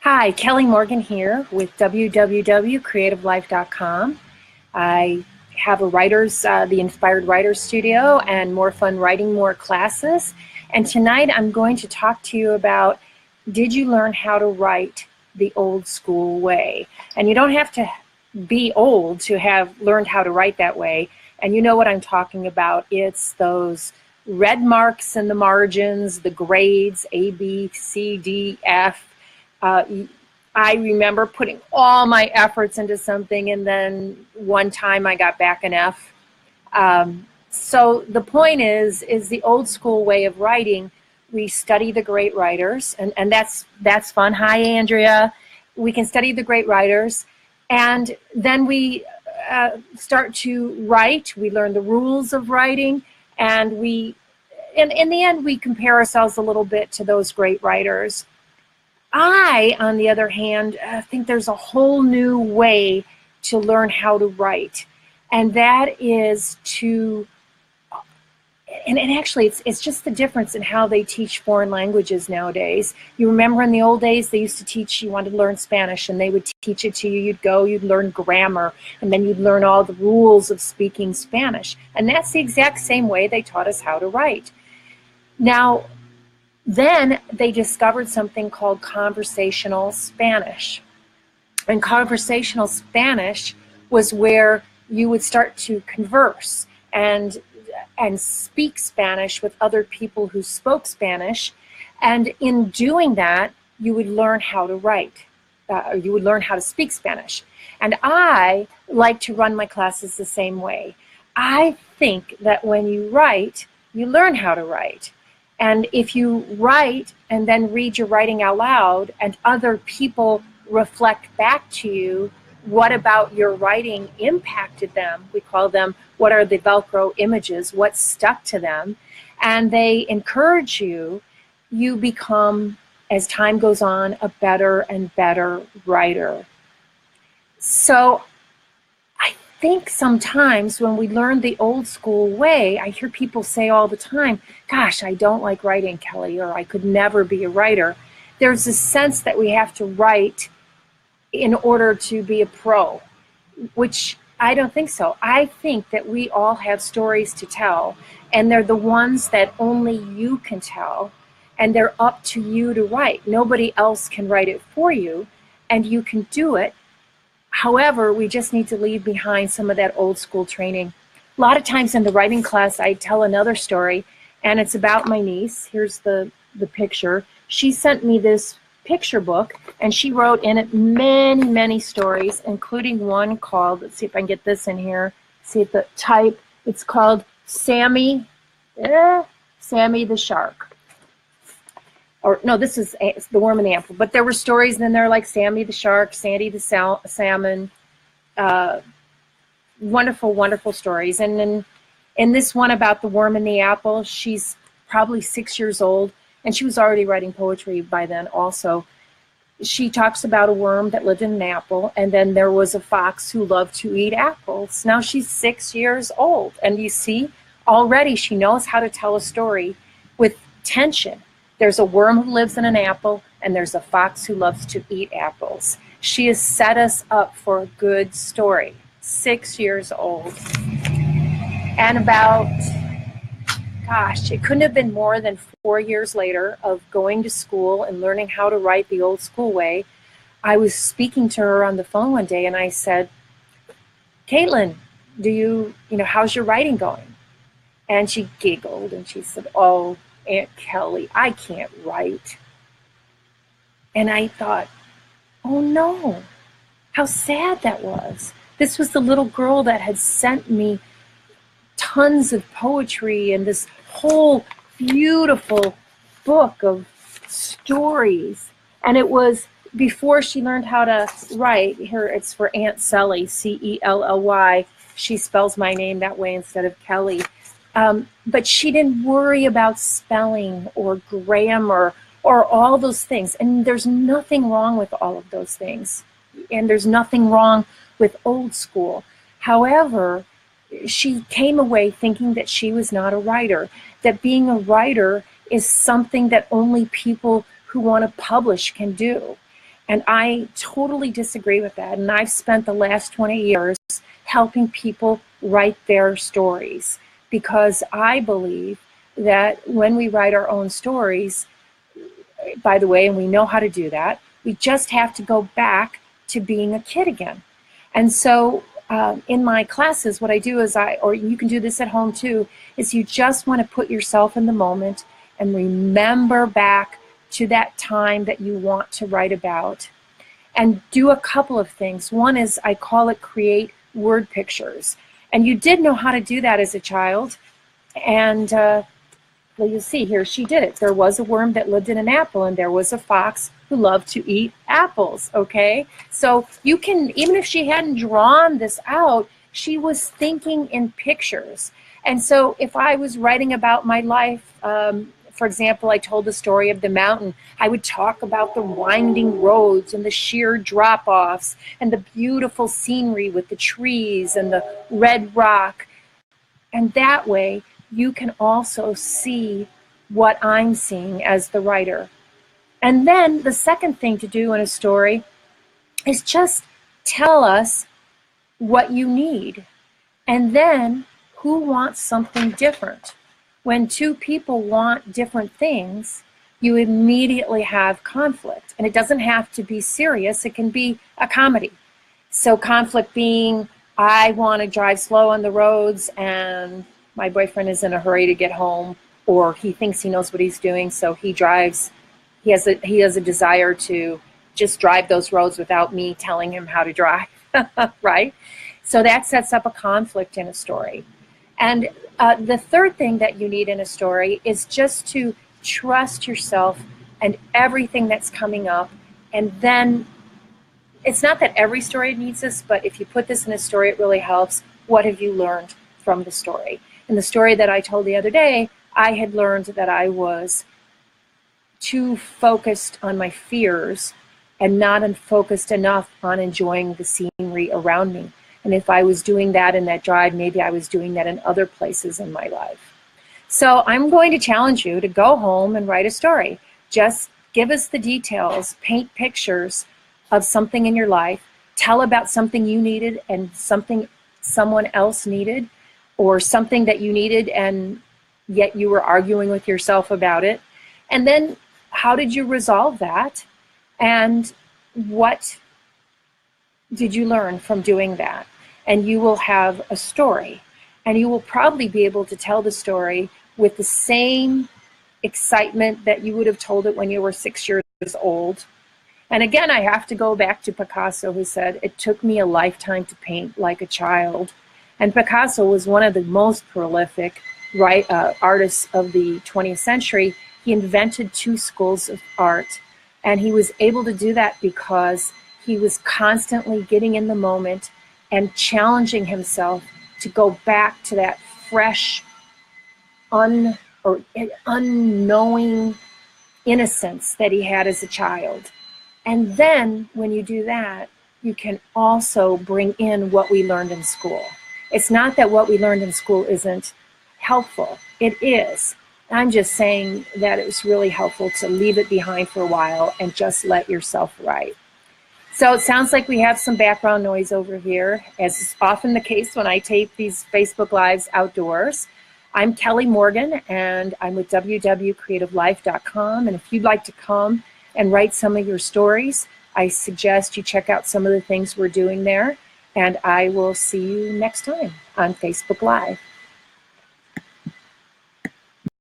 Hi, Kelly Morgan here with www.creativelife.com. I have the Inspired Writers Studio and More Fun Writing More classes. And tonight I'm going to talk to you about, did you learn how to write the old school way? And you don't have to be old to have learned how to write that way. And you know what I'm talking about. It's those red marks in the margins, the grades, A, B, C, D, F. I remember putting all my efforts into something, and then one time I got back an F. So the point is the old school way of writing. We study the great writers, and that's fun. Hi, Andrea. We can study the great writers, and then we start to write. We learn the rules of writing, and in the end, we compare ourselves a little bit to those great writers. I, on the other hand, think there's a whole new way to learn how to write, and that is to, and actually it's just the difference in how they teach foreign languages nowadays. You remember in the old days they used to teach, you wanted to learn Spanish, and they would teach it to you. You'd learn grammar, and then you'd learn all the rules of speaking Spanish, and that's the exact same way they taught us how to write. Now, then they discovered something called conversational Spanish. And conversational Spanish was where you would start to converse and speak Spanish with other people who spoke Spanish. And in doing that, you would learn how to write, or you would learn how to speak Spanish. And I like to run my classes the same way. I think that when you write, you learn how to write. And if you write and then read your writing out loud and other people reflect back to you what about your writing impacted them, we call them, what are the Velcro images, what stuck to them, and they encourage you, you become, as time goes on, a better and better writer. So I think sometimes when we learn the old school way, I hear people say all the time, gosh, I don't like writing, Kelly, or I could never be a writer. There's a sense that we have to write in order to be a pro, which I don't think so. I think that we all have stories to tell, and they're the ones that only you can tell, and they're up to you to write. Nobody else can write it for you, and you can do it. However, we just need to leave behind some of that old school training. A lot of times in the writing class, I tell another story, and it's about my niece. Here's the picture. She sent me this picture book, and she wrote in it many, many stories, including one called, let's see if I can get this in here, see if the type, it's called Sammy the Shark. Or no, this is The Worm and the Apple. But there were stories in there like Sammy the Shark, Sandy the Salmon. Wonderful, wonderful stories. And then in this one about the worm and the apple, she's probably 6 years old, and she was already writing poetry by then also. She talks about a worm that lived in an apple, and then there was a fox who loved to eat apples. Now she's 6 years old, and you see, already she knows how to tell a story with tension. There's a worm who lives in an apple, and there's a fox who loves to eat apples. She has set us up for a good story. 6 years old. And about, gosh, it couldn't have been more than 4 years later of going to school and learning how to write the old school way. I was speaking to her on the phone one day, and I said, Kaitlin, how's your writing going? And she giggled, and she said, oh, Aunt Kelly, I can't write. And I thought, oh no, how sad that was. This was the little girl that had sent me tons of poetry and this whole beautiful book of stories. And it was before she learned how to write. Here, it's for Aunt Celly, C-E-L-L-Y. She spells my name that way instead of Kelly. But she didn't worry about spelling or grammar or all those things. And there's nothing wrong with all of those things. And there's nothing wrong with old school. However, she came away thinking that she was not a writer, that being a writer is something that only people who want to publish can do. And I totally disagree with that. And I've spent the last 20 years helping people write their stories, because I believe that when we write our own stories, by the way, and we know how to do that, we just have to go back to being a kid again. And so in my classes, what I do is or you can do this at home too, is you just want to put yourself in the moment and remember back to that time that you want to write about, and do a couple of things. One is, I call it create word pictures. And you did know how to do that as a child. And well, you see here, she did it. There was a worm that lived in an apple, and there was a fox who loved to eat apples, okay? So you can, even if she hadn't drawn this out, she was thinking in pictures. And so if I was writing about my life, for example, I told the story of the mountain, I would talk about the winding roads and the sheer drop-offs and the beautiful scenery with the trees and the red rock. And that way, you can also see what I'm seeing as the writer. And then the second thing to do in a story is just tell us what you need. And then who wants something different? When two people want different things, you immediately have conflict. And it doesn't have to be serious. It can be a comedy. So conflict being, I want to drive slow on the roads and my boyfriend is in a hurry to get home, or he thinks he knows what he's doing, so he drives. He has a desire to just drive those roads without me telling him how to drive, right? So that sets up a conflict in a story. And the third thing that you need in a story is just to trust yourself and everything that's coming up. And then it's not that every story needs this, but if you put this in a story, it really helps. What have you learned from the story? In the story that I told the other day, I had learned that I was too focused on my fears and not focused enough on enjoying the scenery around me. And if I was doing that in that drive, maybe I was doing that in other places in my life. So I'm going to challenge you to go home and write a story. Just give us the details, paint pictures of something in your life, tell about something you needed and something someone else needed, or something that you needed and yet you were arguing with yourself about it. And then how did you resolve that? And what did you learn from doing that? And you will have a story. And you will probably be able to tell the story with the same excitement that you would have told it when you were 6 years old. And again, I have to go back to Picasso, who said, it took me a lifetime to paint like a child. And Picasso was one of the most prolific artists of the 20th century. He invented 2 schools of art. And he was able to do that because he was constantly getting in the moment and challenging himself to go back to that fresh, unknowing innocence that he had as a child. And then when you do that, you can also bring in what we learned in school. It's not that what we learned in school isn't helpful. It is. I'm just saying that it's really helpful to leave it behind for a while and just let yourself write. So it sounds like we have some background noise over here, as is often the case when I tape these Facebook Lives outdoors. I'm Kelly Morgan, and I'm with www.creativelife.com. And if you'd like to come and write some of your stories, I suggest you check out some of the things we're doing there. And I will see you next time on Facebook Live.